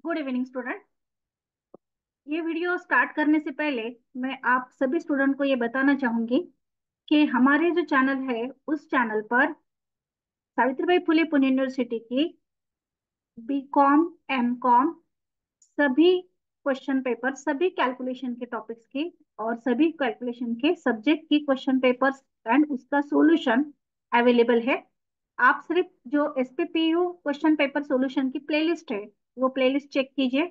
Good evening student. ये video start करने से पहले मैं आप सभी स्टूडेंट को ये बताना चाहूंगी कि हमारे जो चैनल है उस चैनल पर सावित्रीबाई फुले पुणे यूनिवर्सिटी की बीकॉम एमकॉम सभी क्वेश्चन पेपर सभी कैलकुलेशन के टॉपिक्स की और सभी कैलकुलेशन के सब्जेक्ट की क्वेश्चन पेपर्स एंड उसका सॉल्यूशन अवेलेबल है। आप सिर्फ जो एसपीपीयू क्वेश्चन पेपर सॉल्यूशन की प्लेलिस्ट है वो प्लेलिस्ट चेक कीजिए।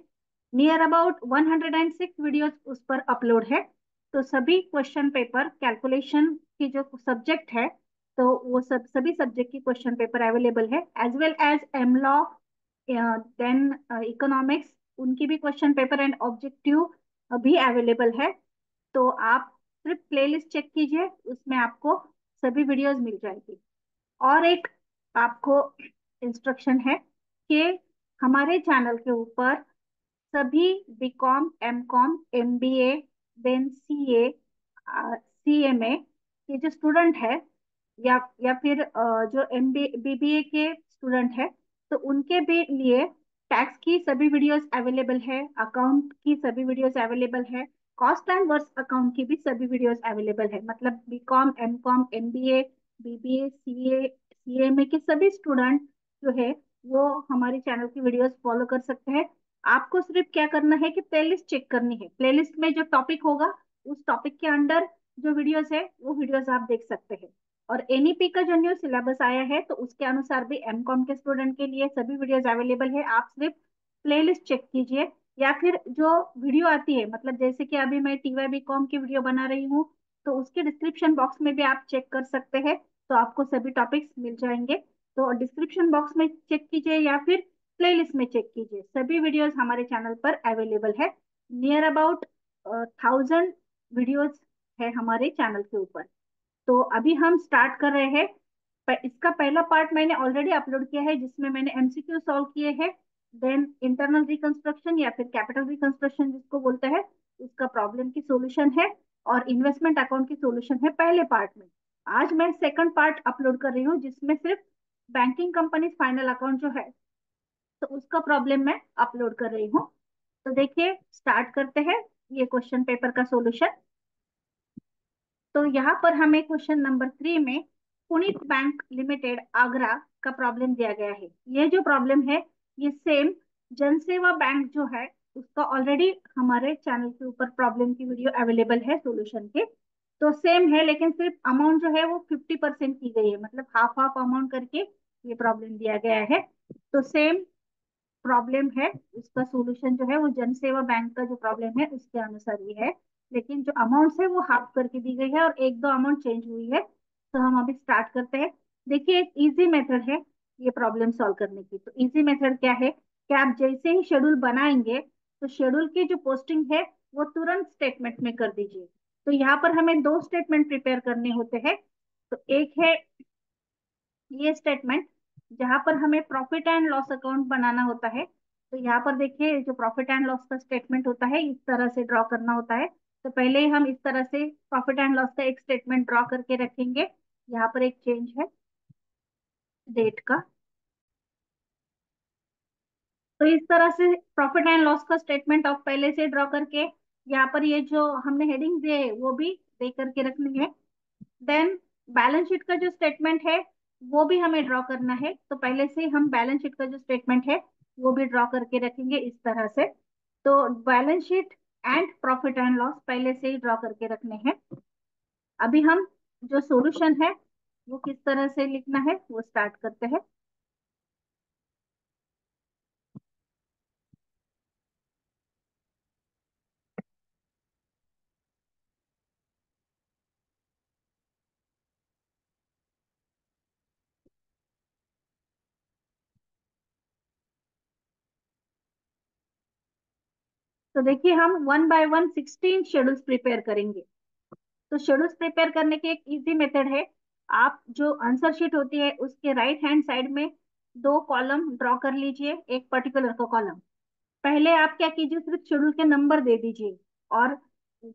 नियर अबाउट 106 वीडियोस उस पर अपलोड है। तो सभी क्वेश्चन पेपर कैलकुलेशन की जो सब्जेक्ट है तो वो सभी सब्जेक्ट की क्वेश्चन पेपर अवेलेबल है एज वेल एज एमलॉ देन इकोनॉमिक्स उनकी भी क्वेश्चन पेपर एंड ऑब्जेक्टिव भी अवेलेबल है। तो आप सिर्फ प्लेलिस्ट चेक कीजिए, उसमें आपको सभी वीडियोस मिल जाएगी। और एक आपको इंस्ट्रक्शन है कि हमारे चैनल के ऊपर सभी BCom MCom MBA then CA CMA के जो स्टूडेंट है या फिर जो एम बी बीबीए के स्टूडेंट है तो उनके भी लिए टैक्स की सभी वीडियोस अवेलेबल है, अकाउंट की सभी वीडियोस अवेलेबल है, कॉस्ट एंड वर्क अकाउंट की भी सभी वीडियोस अवेलेबल है। मतलब BCom MCom MBA BBA CA CMA के सभी स्टूडेंट जो है वो हमारे चैनल की वीडियोस फॉलो कर सकते हैं। आपको सिर्फ क्या करना है कि प्लेलिस्ट चेक करनी है। प्लेलिस्ट में जो टॉपिक होगा उस टॉपिक के अंडर जो वीडियोस है वो वीडियोस आप देख सकते हैं। और एनईपी का जो न्यू सिलेबस आया है तो उसके अनुसार भी एमकॉम के स्टूडेंट के लिए सभी वीडियोस अवेलेबल है। आप सिर्फ प्लेलिस्ट चेक कीजिए या फिर जो वीडियो आती है, मतलब जैसे कि अभी मैं टीवाई बीकॉम की वीडियो बना रही हूँ तो उसके डिस्क्रिप्शन बॉक्स में भी आप चेक कर सकते हैं। तो आपको सभी टॉपिक्स मिल जाएंगे। तो डिस्क्रिप्शन बॉक्स में चेक कीजिए या फिर प्लेलिस्ट में चेक कीजिए, सभी वीडियोस हमारे चैनल पर अवेलेबल है। नियर अबाउट 1000 वीडियोस है हमारे चैनल के ऊपर। तो अभी हम स्टार्ट कर रहे हैं। इसका पहला पार्ट मैंने ऑलरेडी अपलोड किया है जिसमें मैंने एमसीक्यू सॉल्व किए हैं। देन इंटरनल रिकंस्ट्रक्शन या फिर कैपिटल रिकंस्ट्रक्शन जिसको बोलते हैं उसका प्रॉब्लम की सॉल्यूशन है और इन्वेस्टमेंट अकाउंट की सॉल्यूशन है पहले पार्ट में। आज मैं सेकंड पार्ट अपलोड कर रही हूँ जिसमें सिर्फ बैंकिंग कंपनी फाइनल अकाउंट जो है तो उसका प्रॉब्लम मैं अपलोड कर रही हूँ। तो देखिए स्टार्ट करते हैं ये क्वेश्चन पेपर का सॉल्यूशन। तो यहाँ पर हमें क्वेश्चन नंबर 3 में पुनीत बैंक लिमिटेड आगरा का प्रॉब्लम दिया गया है। ये जो प्रॉब्लम है ये सेम जनसेवा बैंक जो है उसका ऑलरेडी हमारे चैनल के ऊपर प्रॉब्लम की वीडियो अवेलेबल है सॉल्यूशन के। तो सेम है लेकिन सिर्फ अमाउंट जो है वो 50% की गई है, मतलब हाफ हाफ अमाउंट करके ये प्रॉब्लम दिया गया है। तो सेम प्रॉब्लम है, उसका सॉल्यूशन जो है वो जनसेवा बैंक का जो प्रॉब्लम है उसके अनुसार ही है। लेकिन जो अमाउंट है वो हाफ करके दी गई है और एक दो अमाउंट चेंज हुई है। तो हम अभी स्टार्ट करते हैं। देखिए एक इजी मेथड है ये प्रॉब्लम सॉल्व करने की। तो इजी मेथड क्या है कि आप जैसे ही शेड्यूल बनाएंगे तो शेड्यूल की जो पोस्टिंग है वो तुरंत स्टेटमेंट में कर दीजिए। तो यहाँ पर हमें दो स्टेटमेंट प्रिपेयर करने होते हैं। तो एक है ये स्टेटमेंट जहां पर हमें प्रॉफिट एंड लॉस अकाउंट बनाना होता है। तो यहाँ पर देखिए जो प्रॉफिट एंड लॉस का स्टेटमेंट होता है इस तरह से ड्रॉ करना होता है। तो पहले ही हम इस तरह से प्रॉफिट एंड लॉस का एक स्टेटमेंट ड्रॉ करके रखेंगे। यहाँ पर एक चेंज है डेट का। तो इस तरह से प्रॉफिट एंड लॉस का स्टेटमेंट आप पहले से ड्रॉ करके यहाँ पर ये जो हमने हेडिंग दिए है वो भी दे करके रखनी है। देन बैलेंस शीट का जो स्टेटमेंट है वो भी हमें ड्रॉ करना है। तो पहले से हम बैलेंस शीट का जो स्टेटमेंट है वो भी ड्रॉ करके रखेंगे इस तरह से। तो balance sheet and profit and loss पहले से ही ड्रॉ करके रखने हैं। अभी हम जो सॉल्यूशन है वो किस तरह से लिखना है वो स्टार्ट करते हैं। तो देखिए हम 1 बाय 1 16 शेड्यूल्स प्रिपेयर करेंगे। तो शेड्यूल्स प्रिपेयर करने की एक इजी मेथड है। आप जो आंसर शीट होती है उसके राइट हैंड साइड में दो कॉलम ड्रॉ कर लीजिए, एक पर्टिकुलर का कॉलम। पहले आप क्या कीजिए सिर्फ शेड्यूल के नंबर दे दीजिए और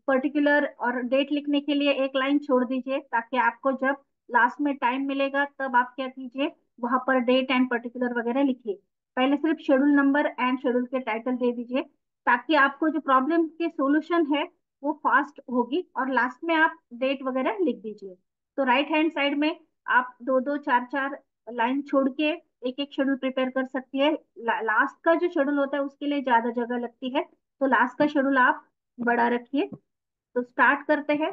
पर्टिकुलर और डेट लिखने के लिए एक लाइन छोड़ दीजिए ताकि आपको जब लास्ट में टाइम मिलेगा तब आप क्या कीजिए वहां पर डेट एंड पर्टिकुलर वगैरह लिखिए। पहले सिर्फ शेड्यूल नंबर एंड शेड्यूल के टाइटल दे दीजिए, ताकि आपको जो प्रॉब्लम के सॉल्यूशन है वो फास्ट होगी, और लास्ट में आप डेट वगैरह लिख दीजिए। तो राइट हैंड साइड में आप दो दो चार चार लाइन छोड़ के एक एक शेड्यूल प्रिपेयर कर सकती है। लास्ट का जो शेड्यूल होता है उसके लिए ज्यादा जगह लगती है, तो लास्ट का शेड्यूल आप बड़ा रखिए। तो स्टार्ट करते हैं।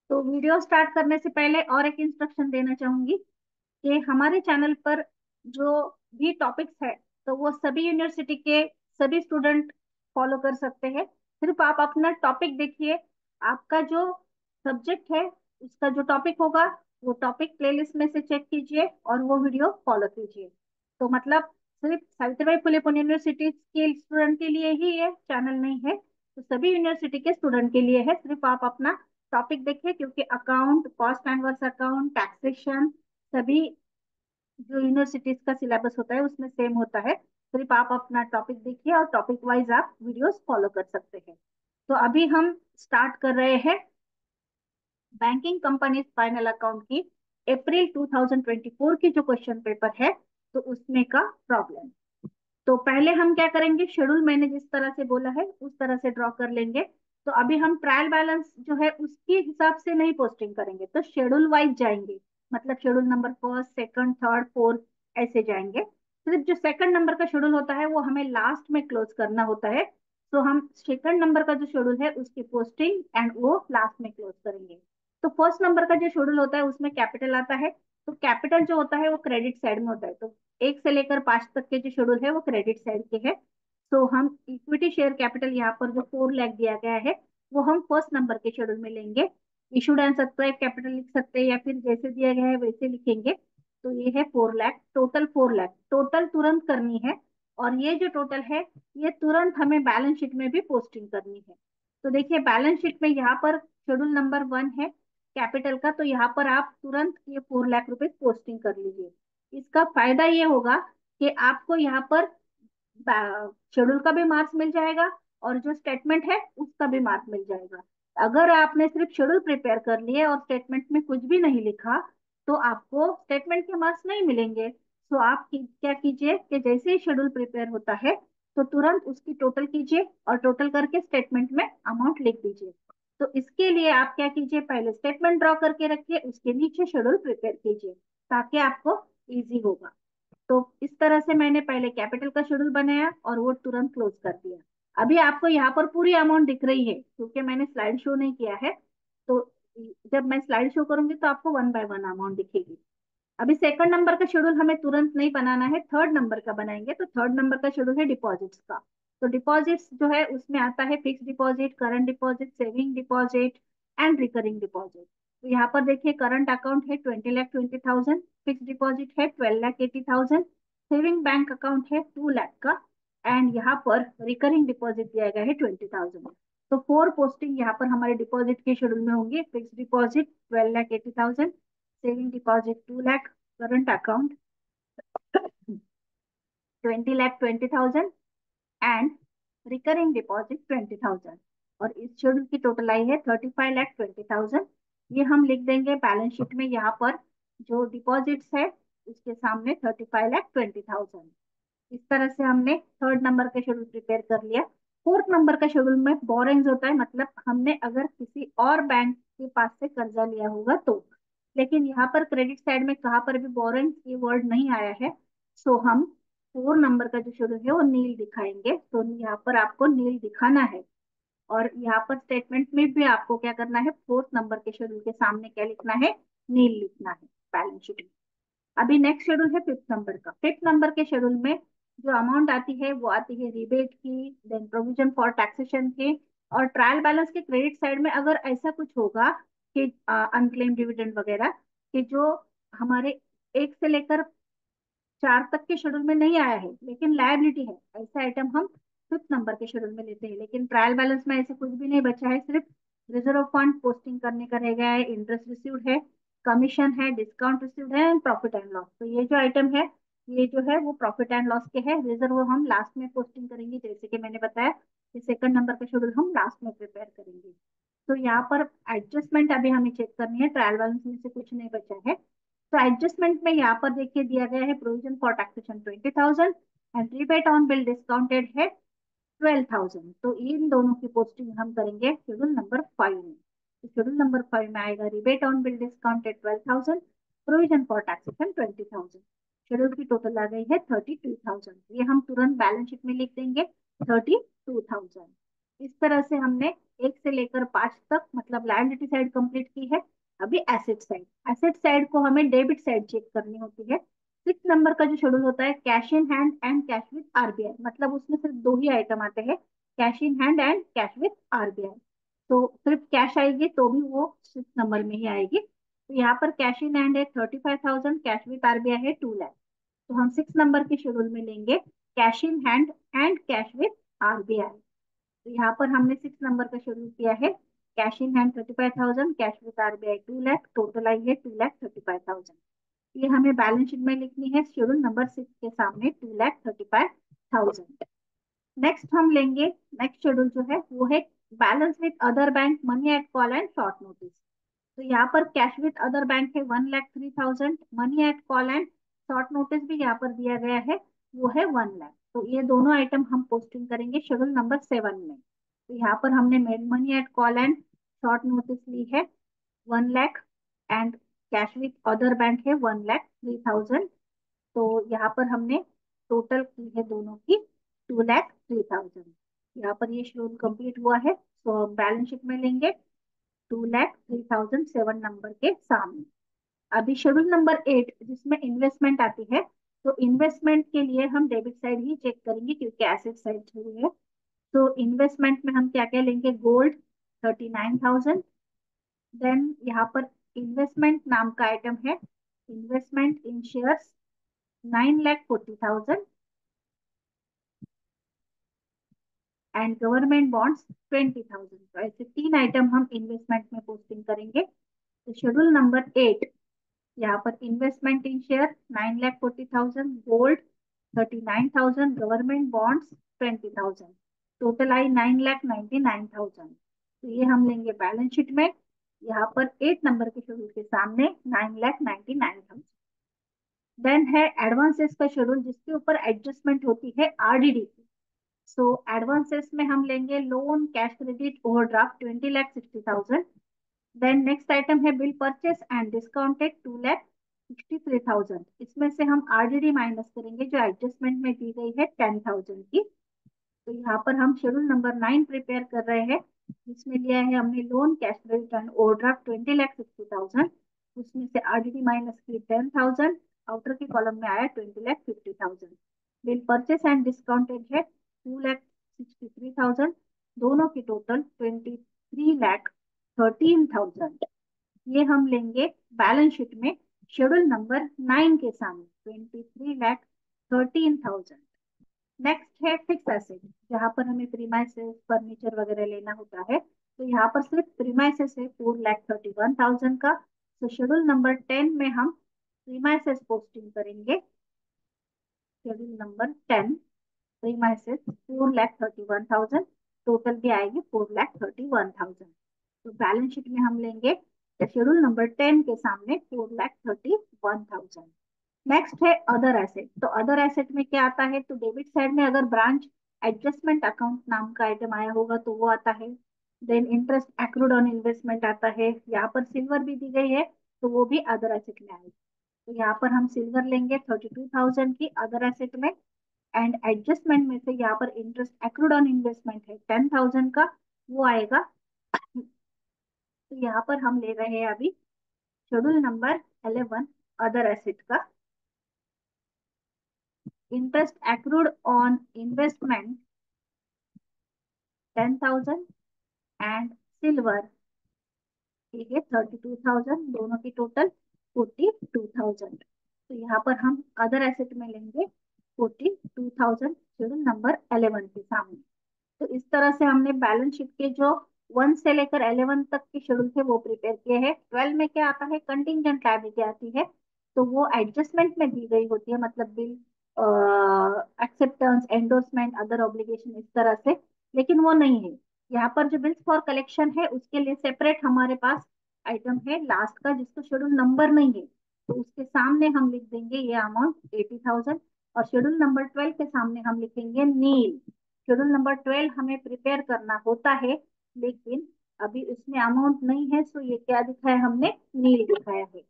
तो वीडियो स्टार्ट करने से पहले और एक इंस्ट्रक्शन देना चाहूंगी कि हमारे चैनल पर जो भी टॉपिक्स है, तो वो सभी यूनिवर्सिटी के सभी स्टूडेंट फॉलो कर सकते हैं। सिर्फ आप अपना टॉपिक देखिए, आपका जो सब्जेक्ट है उसका जो टॉपिक होगा वो टॉपिक प्लेलिस्ट में से चेक कीजिए और वो वीडियो फॉलो कीजिए। तो मतलब सिर्फ सावित्रीबाई फुले पुणे यूनिवर्सिटी के स्टूडेंट के लिए ही ये चैनल नहीं है, तो सभी यूनिवर्सिटी के स्टूडेंट के लिए है। सिर्फ आप अपना टॉपिक देखिए, क्योंकि account, cost and work account, taxation, सभी जो यूनिवर्सिटीज का सिलेबस होता है उसमें सेम होता है। सिर्फ आप अपना टॉपिक देखिए और टॉपिक वाइज आप वीडियोस फॉलो कर सकते हैं। तो अभी हम स्टार्ट कर रहे हैं बैंकिंग कंपनीज फाइनल अकाउंट की अप्रैल 2024 की जो क्वेश्चन पेपर है, तो उसमें का प्रॉब्लम। तो पहले हम क्या करेंगे, शेड्यूल मैंने जिस तरह से बोला है उस तरह से ड्रॉ कर लेंगे। तो अभी हम ट्रायल बैलेंस जो है उसके हिसाब से नहीं पोस्टिंग करेंगे, तो शेड्यूल वाइज जाएंगे। मतलब schedule number first, second, third, fourth ऐसे जाएंगे। सिर्फ जो सेकंड नंबर का शेड्यूल होता है वो हमें लास्ट में क्लोज करना होता है। तो हम सेकंड नंबर का जो शेड्यूल है उसकी पोस्टिंग एंड वो लास्ट में क्लोज करेंगे। तो फर्स्ट नंबर का जो शेड्यूल होता है उसमें कैपिटल आता है। तो कैपिटल जो होता है वो क्रेडिट साइड में होता है। तो एक से लेकर पांच तक के जो शेड्यूल है वो क्रेडिट साइड के है। तो हम इक्विटी शेयर कैपिटल यहाँ पर जो 4 लाख दिया गया है वो हम फर्स्ट नंबर के शेड्यूल में लेंगे। इशूड एंड सब्सक्राइब कैपिटल लिख सकते हैं या फिर जैसे दिया गया है वैसे लिखेंगे। तो ये है 4 लाख, टोटल 4 लाख टोटल तुरंत करनी है। और ये जो टोटल है ये तुरंत हमें बैलेंस शीट में भी पोस्टिंग करनी है। तो देखिए बैलेंस शीट में यहाँ पर शेड्यूल नंबर 1 है कैपिटल का, तो यहाँ पर आप तुरंत ये 4 लाख रुपए पोस्टिंग कर लीजिए। इसका फायदा ये होगा कि आपको यहाँ पर शेड्यूल का भी मार्क्स मिल जाएगा और जो स्टेटमेंट है उसका भी मार्क्स मिल जाएगा। अगर आपने सिर्फ शेड्यूल प्रिपेयर कर लिए और स्टेटमेंट में कुछ भी नहीं लिखा तो आपको स्टेटमेंट के मार्क्स नहीं मिलेंगे। तो आप क्या कीजिए कि जैसे ही शेड्यूल प्रिपेयर होता है तो तुरंत उसकी टोटल कीजिए और टोटल करके स्टेटमेंट में अमाउंट लिख दीजिए। तो इसके लिए आप क्या कीजिए, पहले स्टेटमेंट ड्रॉ करके रखिए, उसके नीचे शेड्यूल प्रिपेयर कीजिए, ताकि आपको इजी होगा। तो इस तरह से मैंने पहले कैपिटल का शेड्यूल बनाया और वो तुरंत क्लोज कर दिया। अभी आपको यहाँ पर पूरी अमाउंट दिख रही है क्योंकि मैंने स्लाइड शो नहीं किया है। तो जब मैं स्लाइड शो करूंगी तो आपको 1 बाय 1 अमाउंट दिखेगी। अभी सेकंड नंबर का शेड्यूल हमें तुरंत नहीं बनाना है, थर्ड नंबर का बनाएंगे। तो थर्ड नंबर का शेड्यूल है डिपॉजिट्स का। तो डिपॉजिट्स जो है उसमें आता है fix deposit, current deposit, saving deposit and recurring deposit. तो यहाँ पर देखिए करंट अकाउंट है 20,20,000, फिक्स डिपॉजिट है 12,80,000, सेविंग बैंक अकाउंट है 2 लाख का, एंड यहाँ पर रिकरिंग डिपॉजिट दिया गया है 20,000। तो 4 पोस्टिंग यहाँ पर हमारे डिपॉजिट के शेड्यूल में होंगे, fix deposit 12,80,000, saving deposit 2 lakh, current account 20,20,000 and recurring deposit 20,000। और इस शेड्यूल की टोटल आई है 35,20,000। ये हम लिख देंगे बैलेंस शीट में, यहाँ पर जो डिपॉजिट्स है उसके सामने 35,20,000। इस तरह से हमने थर्ड नंबर का शेड्यूल प्रिपेयर कर लिया। फोर्थ नंबर का शेड्यूल में बोरिंग्स होता है, मतलब हमने अगर किसी और बैंक के पास से कर्जा लिया होगा तो। लेकिन यहाँ पर क्रेडिट साइड में कहाँ पर भी बोरिंग्स ये वर्ड नहीं आया है। सो हम 4 नंबर का जो शेड्यूल है वो नील दिखाएंगे। तो यहाँ पर आपको नील दिखाना है। और यहाँ पर स्टेटमेंट में भी आपको क्या करना है, फोर्थ नंबर के शेड्यूल के सामने क्या लिखना है, नील लिखना है बैलेंस शीट में। अभी नेक्स्ट शेड्यूल है फिफ्थ नंबर का। फिफ्थ नंबर के शेड्यूल में जो अमाउंट आती है वो आती है रिबेट की, देन प्रोविजन फॉर टैक्सेशन के, और ट्रायल बैलेंस के क्रेडिट साइड में अगर ऐसा कुछ होगा कि अनक्लेम डिविडेंड वगैरह कि जो हमारे 1 से लेकर 4 तक के शेड्यूल में नहीं आया है लेकिन लायबिलिटी है, ऐसा आइटम हम फिफ्थ नंबर के शेड्यूल में लेते हैं। लेकिन ट्रायल बैलेंस में ऐसा कुछ भी नहीं बचा है, सिर्फ रिजर्व फंड पोस्टिंग करने का रह गया है, इंटरेस्ट रिसीव्ड है, कमीशन है, डिस्काउंट रिसीव्ड है एंड प्रॉफिट एंड लॉस। तो ये जो आइटम है ये जो है वो प्रॉफिट एंड लॉस के है। रिजर्व हम लास्ट में पोस्टिंग करेंगे, जैसे कि मैंने बताया कि सेकंड नंबर का शेड्यूल हम लास्ट में प्रिपेयर करेंगे। तो यहाँ पर एडजस्टमेंट अभी हमें चेक करनी है, ट्रायल बैलेंस में से कुछ नहीं बचा है। तो एडजस्टमेंट में यहाँ पर देखिए दिया गया है provision for taxation 20,000 and rebate on bill discounted है 12,000। तो इन दोनों की पोस्टिंग हम करेंगे शेड्यूल नंबर 5 में। तो शेड्यूल नंबर 5 में आएगा rebate on bill discounted 12,000, provision for taxation 20,000। Schedule की टोटल आ गई है 32,000। ये हम तुरंत बैलेंस शीट में लिख देंगे 32,000। इस तरह से हमने 1 से लेकर 5 तक मतलब लायबिलिटी साइड कंप्लीट की है। अभी एसेट साइड, एसेट साइड को हमें डेबिट साइड चेक करनी होती है। 6 नंबर का जो शेड्यूल होता है cash in hand and cash with RBI, मतलब उसमें सिर्फ दो ही आइटम आते हैं, cash in hand and cash with RBI. तो सिर्फ कैश आएगी तो भी वो 6 नंबर में ही आएगी। तो यहाँ पर कैश इन हैंड है 35,000, कैश विद आरबीआई है 2 लाख। तो हम 6 नंबर के शेड्यूल में लेंगे cash in hand and cash with RBI. तो यहाँ पर हमने 6 नंबर का शेड्यूल किया है cash in hand 35,000, cash with RBI 2 lakh, total I है 2,35,000। ये हमें बैलेंस शीट में लिखनी है शेड्यूल नंबर 6 के सामने 2,35,000। नेक्स्ट हम लेंगे, नेक्स्ट शेड्यूल जो है वो है balance with other bank money at call and short notice. तो यहाँ पर कैश विद अदर बैंक है 1,03,000, money at call and short notice भी यहाँ पर दिया गया है, वो है 1 लाख। तो ये दोनों आइटम हम पोस्टिंग करेंगे शेड्यूल नंबर 7 में। तो यहाँ पर हमने money at call and short notice ली है 1 lakh and cash with other bank है 1,03,000। तो यहाँ पर हमने टोटल की है दोनों की 2,03,000। यहाँ पर ये शेड्यूल कंप्लीट हुआ है, तो हम बैलेंस शीट में लेंगे 2,03,000 7 नंबर के सामने। अभी शेड्यूल नंबर 8 जिसमें इन्वेस्टमेंट आती है, तो इन्वेस्टमेंट के लिए हम डेबिट साइड ही चेक करेंगे क्योंकि एसेट साइड शुरू है। तो इन्वेस्टमेंट में हम क्या क्या लेंगे, गोल्ड 39,000। देन यहाँ पर इन्वेस्टमेंट नाम का आइटम है investment in shares 9,40,000 and government bonds 20,000। तो ऐसे 3 आइटम हम इन्वेस्टमेंट में पोस्टिंग करेंगे। तो शेड्यूल नंबर 8, यहाँ पर investment in share 9,40,000, gold 39,000, government bonds 20,000, total I 9,99,000। तो ये हम लेंगे बैलेंस शीट में, यहाँ पर 8 नंबर के शेड्यूल के सामने 9,99,000। देन है एडवांसेस का शेड्यूल जिसके ऊपर एडजस्टमेंट होती है आरडीडी की। सो एडवांसेस में हम लेंगे loan cash credit overdraft 20,60,000। Then next item है बिल परचेस एंड डिस्काउंटेड 2,63,000। इसमें से हम आरडीडी माइनस करेंगे जो एडजस्टमेंट में दी गई है 10,000 की। तो यहाँ पर हम शेड्यूल नंबर 9 प्रिपेयर कर रहे हैं, जिसमें लिया है हमने loan cash credit and overdraft 20,60,000। उसमें से आरडीडी माइनस की 10,000, आउटर के कॉलम में आया 20,50,000। बिल परचेस एंड डिस्काउंटेड है 2,63,000, दोनों की टोटल 23,13,000। ये हम लेंगे बैलेंस शीट में शेड्यूल नंबर 9 के सामने 23,13,000। नेक्स्ट है फिक्स एसेट, जहाँ पर हमें प्रीमाइसेस फर्नीचर वगैरह लेना होता है। तो यहाँ पर सिर्फ प्रीमाइसेस है 4,31,000 का। तो शेड्यूल नंबर 10 में हम प्रीमाइसेस पोस्टिंग करेंगे शेड्यूल नंबर 10, प्रीमाइसेस 4,31,000, टोटल भी आएगी 4,31,000। तो बैलेंस शीट में हम लेंगे शेड्यूल नंबर 10 के सामने 4,31,000। नेक्स्ट है अदर एसेट। तो अदर एसेट में क्या आता है, तो डेबिट साइड में अगर ब्रांच एडजस्टमेंट अकाउंट नाम का आइटम आया होगा तो वो आता है। Then interest accrued on investment आता है, यहाँ पर सिल्वर भी दी गई है तो वो भी अदर एसेट में आएगी। तो यहाँ पर हम सिल्वर लेंगे 32,000 की अदर एसेट में, एंड एडजस्टमेंट में से यहाँ पर इंटरेस्ट एक्रूड ऑन इन्वेस्टमेंट है 10,000 का, वो आएगा। तो यहाँ पर हम ले रहे हैं अभी शेड्यूल नंबर 11 अदर एसेट का interest accrued on investment 10,000 and silver ठीक है 32,000, दोनों की टोटल 42,000। तो यहाँ पर हम अदर एसेट में लेंगे 42,000 शेड्यूल नंबर 11 के सामने। तो इस तरह से हमने बैलेंस शीट के जो 1 से लेकर 11 तक के शेड्यूल थे वो प्रिपेयर किए हैं। 12 में क्या आता है, कंटिंजेंट लायबिलिटी आती है, तो वो एडजस्टमेंट में दी गई होती है, मतलब bill acceptance endorsement other obligation इस तरह से, लेकिन वो नहीं है। यहाँ पर जो बिल्स फॉर कलेक्शन है उसके लिए सेपरेट हमारे पास आइटम है लास्ट का जिसको शेड्यूल नंबर नहीं है। तो उसके सामने हम लिख देंगे ये अमाउंट 80,000। और शेड्यूल नंबर 12 के सामने हम लिखेंगे नील। शेड्यूल नंबर 12 हमें प्रिपेयर करना होता है, लेकिन अभी उसमें अमाउंट नहीं है, सो ये क्या दिखाया हमने, नील दिखाया है।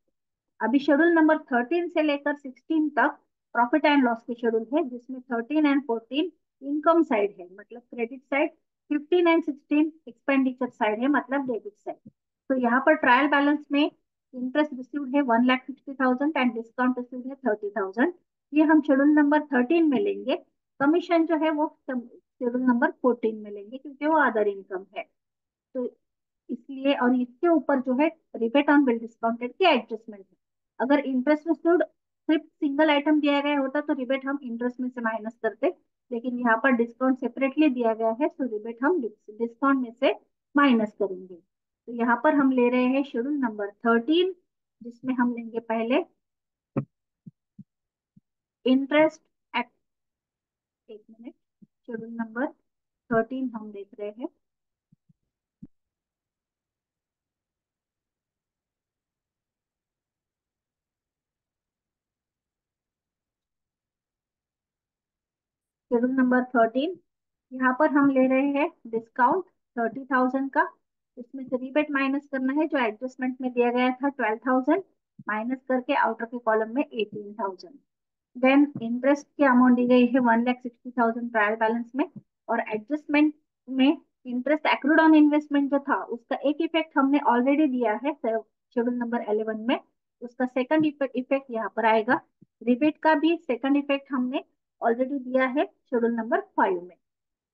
अभी शेड्यूल नंबर 13 से लेकर 16 तक प्रॉफिट एंड लॉस के शेड्यूल है, जिसमें 13 एंड 14 इनकम साइड है मतलब credit side, 15 and 16 expenditure side है मतलब डेबिट साइड। तो यहाँ पर ट्रायल बैलेंस में इंटरेस्ट रिसीव्ड है 1,60,000 एंड डिस्काउंट रिसीव्ड है 30,000। ये हम शेड्यूल नंबर 13 में लेंगे। कमीशन जो है वो शेड्यूल नंबर 14 में लेंगे, क्योंकि वो अदर इनकम है। तो इसलिए, और इसके ऊपर जो है रिबेट ऑन बिल डिस्काउंटेड की एडजस्टमेंट है। अगर इंटरेस्ट रिसीव्ड सिर्फ सिंगल आइटम दिया गया होता तो रिबेट हम इंटरेस्ट में से माइनस करते, लेकिन यहाँ पर डिस्काउंट सेपरेटली दिया गया है, तो रिबेट हम डिस्काउंट में से माइनस करेंगे। तो यहाँ पर हम ले रहे हैं शेड्यूल नंबर 13, जिसमें हम लेंगे पहले इंटरेस्ट। एक मिनट, शेड्यूल नंबर 13 हम देख रहे हैं। शेड्यूल नंबर 13, यहाँ पर हम ले रहे हैं डिस्काउंट 30,000 का। इसमें से रिबेट माइनस करना है, जो एडजस्टमेंट में दिया गया था 12,000, माइनस करके आउटर के कॉलम में 18,000। देन इंटरेस्ट की अमाउंट दी गई है 1,60,000 ट्रायल बैलेंस में। और एडजस्टमेंट में इंटरेस्ट एक्रूड ऑन इन्वेस्टमेंट जो था उसका एक इफेक्ट हमने ऑलरेडी दिया है शेड्यूल नंबर 11 में, उसका सेकंड इफेक्ट यहाँ पर आएगा। रिबेट का भी सेकंड इफेक्ट हमने ऑलरेडी दिया है शेड्यूल नंबर 5 में।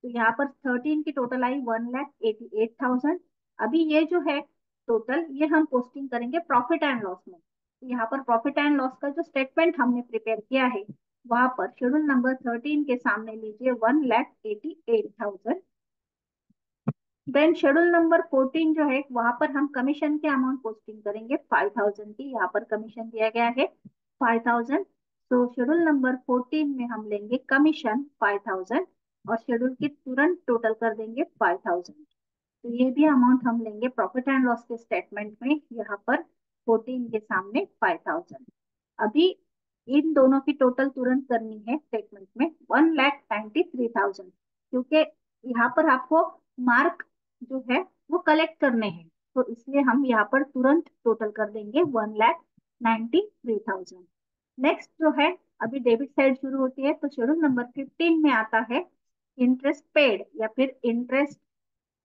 तो यहाँ पर 13 की टोटल आई 1,88,000। अभी ये जो है टोटल, ये हम पोस्टिंग करेंगे प्रॉफिट एंड लॉस में। तो यहाँ पर प्रॉफिट एंड लॉस का जो स्टेटमेंट हमने प्रिपेयर किया है, वहां पर शेड्यूल नंबर 13 के सामने लीजिए 1,88,000। देन शेड्यूल नंबर 14 जो है, वहां पर हम कमीशन के अमाउंट पोस्टिंग करेंगे 5,000 की। यहाँ पर कमीशन दिया गया है 5,000। तो शेड्यूल नंबर 14 में हम लेंगे कमीशन 5,000 और शेड्यूल की तुरंत टोटल कर देंगे 5,000। तो ये भी अमाउंट हम लेंगे प्रॉफिट एंड लॉस के स्टेटमेंट में, यहाँ पर 14 के सामने 5,000। अभी इन दोनों की टोटल तुरंत करनी है स्टेटमेंट में 1,93,000, क्योंकि यहाँ पर आपको मार्क जो है वो कलेक्ट करने हैं, तो इसलिए हम यहाँ पर तुरंत टोटल कर देंगे 1,93,000। नेक्स्ट जो है, अभी डेबिट साइड शुरू होती है, तो शेड्यूल नंबर 15 में आता है इंटरेस्ट पेड या फिर इंटरेस्ट।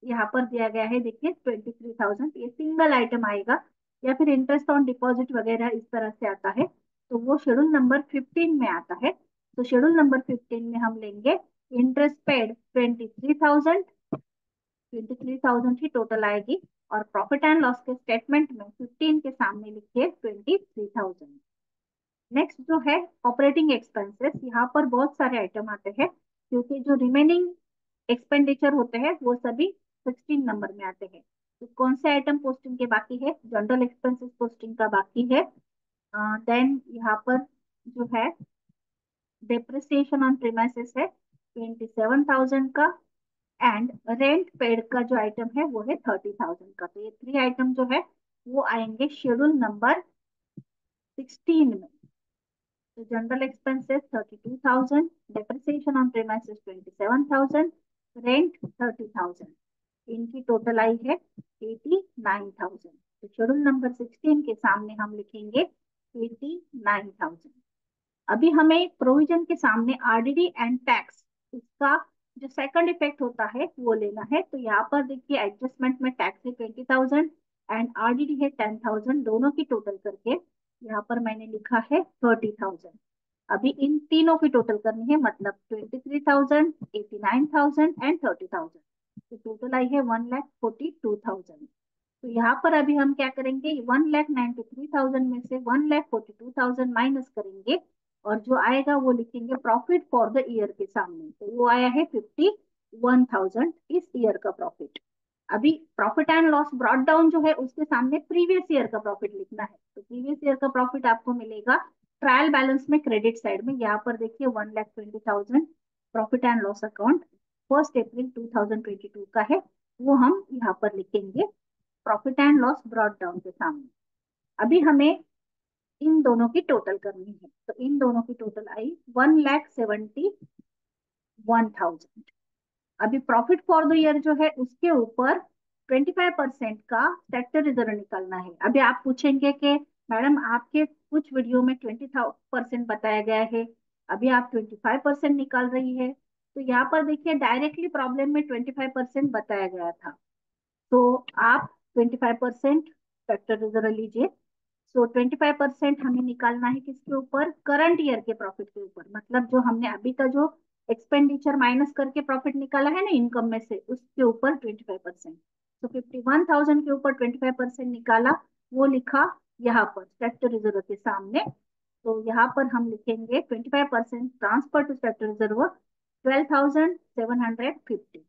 यहाँ पर दिया गया है देखिए 23,000, ये सिंगल आइटम आएगा, या फिर इंटरेस्ट ऑन डिपॉजिट वगैरह इस तरह से आता है, तो वो शेड्यूल नंबर 15 में आता है। तो शेड्यूल नंबर 15 में हम लेंगे इंटरेस्ट पेड 23,000, 23,000 की टोटल आएगी। और प्रॉफिट एंड लॉस के स्टेटमेंट में 15 के सामने लिखिए 23,000। नेक्स्ट जो है ऑपरेटिंग एक्सपेंसेस, यहाँ पर बहुत सारे आइटम आते हैं, क्योंकि जो रिमेनिंग एक्सपेंडिचर होते हैं वो सभी 16 नंबर में आते हैं। तो कौन से आइटम पोस्टिंग के बाकी है, जनरल एक्सपेंसेस पोस्टिंग का बाकी है। देन यहाँ पर जो है डेप्रिसिएशन ऑन प्रीमाइसेस है 27,000 का, एंड रेंट पेड का जो आइटम है वो है 30,000 का। तो ये थ्री आइटम जो है वो आएंगे शेड्यूल नंबर 16 में। तो general expenses 32,000, depreciation on premises 27,000, rent 30,000, इनकी टोटल आई है 89,000। तो शेड्यूल नंबर 16 के सामने हम लिखेंगे 89,000। अभी हमें प्रोविजन के सामने आरडीडी एंड टैक्स, इसका जो सेकंड इफेक्ट होता है वो लेना है। तो यहाँ पर देखिए एडजस्टमेंट में टैक्स है 20,000 एंड आरडीडी है 10,000, दोनों की टोटल करके यहाँ पर मैंने लिखा है 30,000। अभी इन तीनों की टोटल करनी है, मतलब 23,000, 89,000 एंड 30,000। तो टोटल आई है 1,42,000। तो यहाँ पर अभी हम क्या करेंगे, 1,93,000 में से 1,42,000 माइनस करेंगे, और जो आएगा वो लिखेंगे प्रॉफिट फॉर द ईयर के सामने। तो वो आया है 51,000 इस ईयर का प्रॉफिट। अभी profit and loss brought down जो है उसके सामने प्रीवियस ईयर का प्रॉफिट लिखना है। तो प्रीवियस ईयर का प्रॉफिट आपको मिलेगा ट्रायल बैलेंस में क्रेडिट साइड में। यहाँ पर देखिए 1,20,000 प्रॉफिट एंड लॉस अकाउंट 1 अप्रैल 2022 का है, वो हम यहाँ पर लिखेंगे profit and loss brought down के सामने। अभी हमें इन दोनों की टोटल करनी है। तो इन दोनों की टोटल आई 1,71,000। अभी प्रॉफिट फॉर द ईयर जो है उसके ऊपर 25% का स्टैट्यूटरी रिजर्व निकालना है। अभी आप पूछेंगे कि मैडम आपके कुछ वीडियो में 20% बताया गया है, अभी आप 25% निकाल रही है। तो यहाँ पर देखिए डायरेक्टली प्रॉब्लम में 25% बताया गया था। तो आप 25% फैक्टर रिजर्व लीजिए। सो 25% हमें निकालना है किसके ऊपर, करंट ईयर के प्रॉफिट के ऊपर, मतलब जो हमने अभी का जो एक्सपेंडिचर माइनस करके प्रॉफिट निकाला है ना इनकम में से, उसके ऊपर 25%। तो 51,000 के ऊपर 25% निकाला, वो लिखा यहाँ पर फैक्टर रिजर्व के सामने। तो यहाँ पर हम लिखेंगे 25% ट्रांसफर टू फैक्टर रिजर्व 12,750।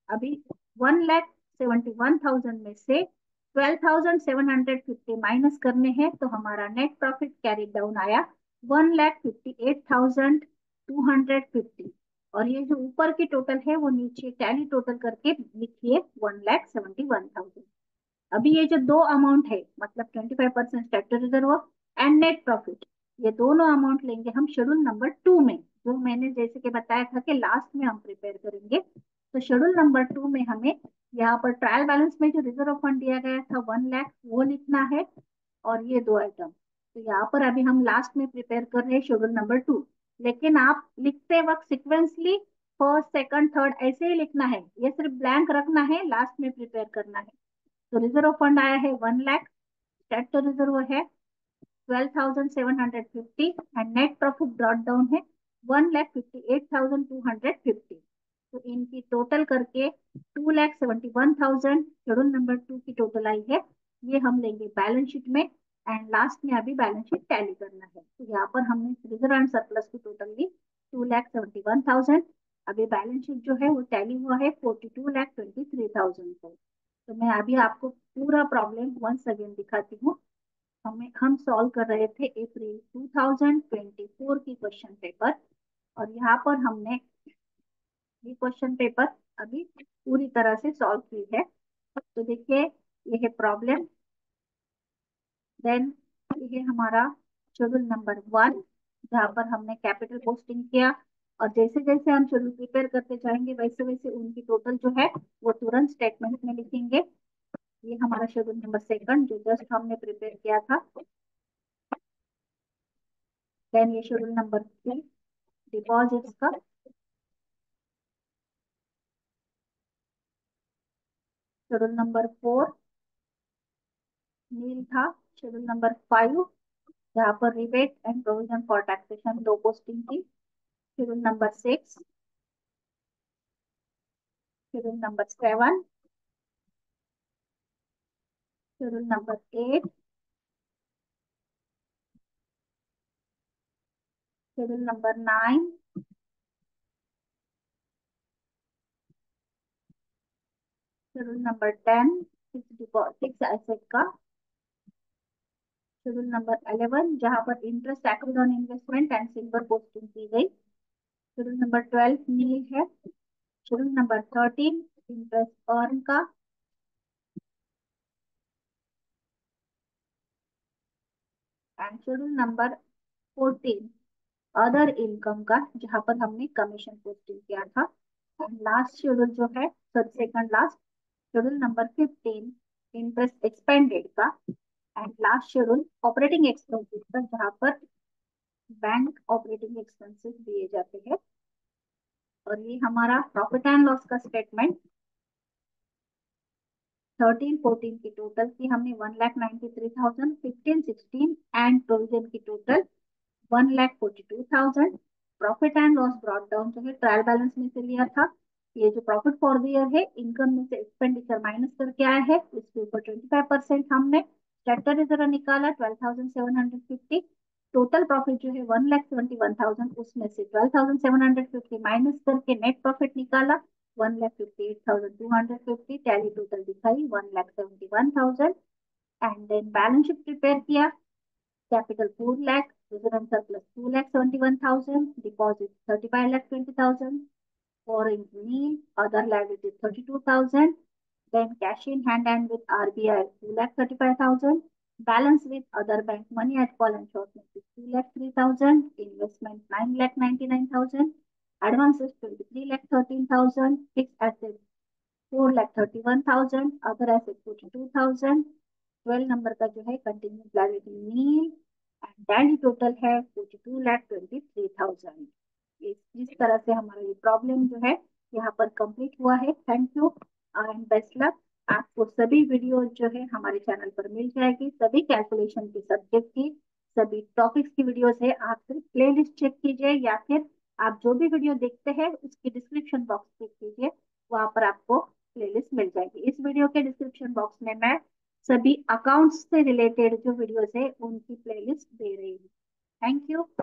अभी 1,71,000 में से 12,750 माइनस करने हैं, तो हमारा नेट प्रॉफिट कैरी डाउन आया 1,58,250। और ये जो ऊपर की टोटल है वो नीचे टैली टोटल करके लिखिए 1,71,000। अभी ये जो दो अमाउंट है, मतलब 25% statutory reserve and net profit, ये दोनों अमाउंट लेंगे हम शेड्यूल नंबर 2 में, जो मैंने जैसे कि बताया था कि लास्ट में हम प्रिपेयर करेंगे। तो शेड्यूल नंबर 2 में हमें यहाँ पर ट्रायल बैलेंस में जो रिजर्व फंड दिया गया था 1 लाख, वो लिखना है। और ये दो आइटम, तो यहाँ पर अभी हम लास्ट में प्रिपेयर कर रहे हैं शेड्यूल नंबर 2। लेकिन आप लिखते वक्त सिक्वेंसली फर्स्ट सेकंड थर्ड ऐसे ही लिखना है, ये सिर्फ ब्लैंक रखना है, लास्ट में प्रिपेयर करना है। तो रिजर्व फंड आया है 1 लाख, स्टैट्यूटरी रिजर्व है 12,750 and net profit brought down है 1,58,250। तो इनकी टोटल करके 2,71,000 शेड्यूल नंबर 2 की टोटल आई है। ये हम लेंगे बैलेंस शीट में, एंड लास्ट में अभी बैलेंस शीट टैली करना है। तो यहाँ पर हमने रिजर्व एंड सरप्लस की टोटल ली 2,71,000। अभी बैलेंस शीट जो है वो टैली हुआ है 42,23,000 को। तो मैं अभी आपको पूरा प्रॉब्लम वंस अगेन दिखाती हूँ। हम सॉल्व कर रहे थे अप्रैल 2024 की क्वेश्चन पेपर, और यहाँ पर हमने ये क्वेश्चन पेपर अभी पूरी तरह से सॉल्व की है। तो देखिए ये है प्रॉब्लम, देन ये है हमारा शेड्यूल नंबर 1, जहाँ पर हमने कैपिटल पोस्टिंग किया। और जैसे जैसे हम शेड्यूल प्रिपेयर करते जाएंगे वैसे वैसे उनकी टोटल जो है वो तुरंत स्टेटमेंट में लिखेंगे। ये हमारा शेड्यूल नंबर 2 जो जस्ट हमने प्रिपेयर किया था। देन ये शेड्यूल नंबर 3 डिपॉजिट्स का। शेड्यूल नंबर 4 नील था। शेड्यूल नंबर 5 जहाँ पर rebate and provision for taxation दो पोस्टिंग थी। Schedule number 6, schedule number 7, schedule number 8, schedule number 9, schedule number 10 fix asset का। शेड्यूल नंबर 11 जहाँ पर interest accrued on investment and silver posting की गई। शेड्यूल नंबर 12 नील है। शेड्यूल नंबर 13 इंटरेस्ट अर्न का। And schedule number 14 other income का, जहां पर हमने कमीशन पोस्टिंग किया था। एंड लास्ट शेड्यूल जो है, sorry second last, schedule number 15 interest expended का। And last schedule operating expenses का, जहां पर बैंक ऑपरेटिंग एक्सपेंसेस दिए जाते हैं। और ये हमारा प्रॉफिट एंड लॉस का स्टेटमेंट 13-14 की टोटल की हमने 1,93,000, 15-16 एंड प्रोविजन की total 1,42,000। Profit and loss brought down जो है ट्रायल बैलेंस में से लिया था। ये जो प्रॉफिट फॉर द ईयर है इनकम में से एक्सपेंडिचर माइनस करके आया है, इसके ऊपर 25% हमने स्टैट्यूटरी रिजर्व निकाला 12,750। टोटल प्रॉफिट जो है 1,71,000, उसमें से 12,750 माइनस करके नेट प्रॉफिट निकाला 1,58,250। टैली टोटल दिखाई 1,71,000। And then balance sheet prepare किया। Capital 4 lakh, reserve and surplus 2,71,000, deposit 35,20,000, borrowing nil, other liabilities 32,000, then cash in hand and with RBI 2,35,000, Balance with other bank money at call and short notice 2 lakh 3,000, investment 9 lakh 99,000, advances 23 lakh 13,000, fixed assets 4 lakh 31,000, other asset 42,000, 12 नंबर का जो है continuous liability nil and that total है 42 लाख 23,000। इस तरह से हमारा ये प्रॉब्लम जो है यहाँ पर कंप्लीट हुआ है। Thank you and best luck. आपको सभी वीडियो जो है हमारे चैनल पर मिल जाएगी, सभी कैलकुलेशन की सब्जेक्ट की, सभी टॉपिक्स की वीडियोस है। आप सिर्फ प्ले लिस्ट चेक कीजिए या फिर आप जो भी वीडियो देखते हैं उसकी डिस्क्रिप्शन बॉक्स चेक कीजिए, वहां पर आपको प्लेलिस्ट मिल जाएगी। इस वीडियो के डिस्क्रिप्शन बॉक्स में मैं सभी अकाउंट्स से रिलेटेड जो वीडियोस है उनकी प्लेलिस्ट दे रही हूँ। Thank you.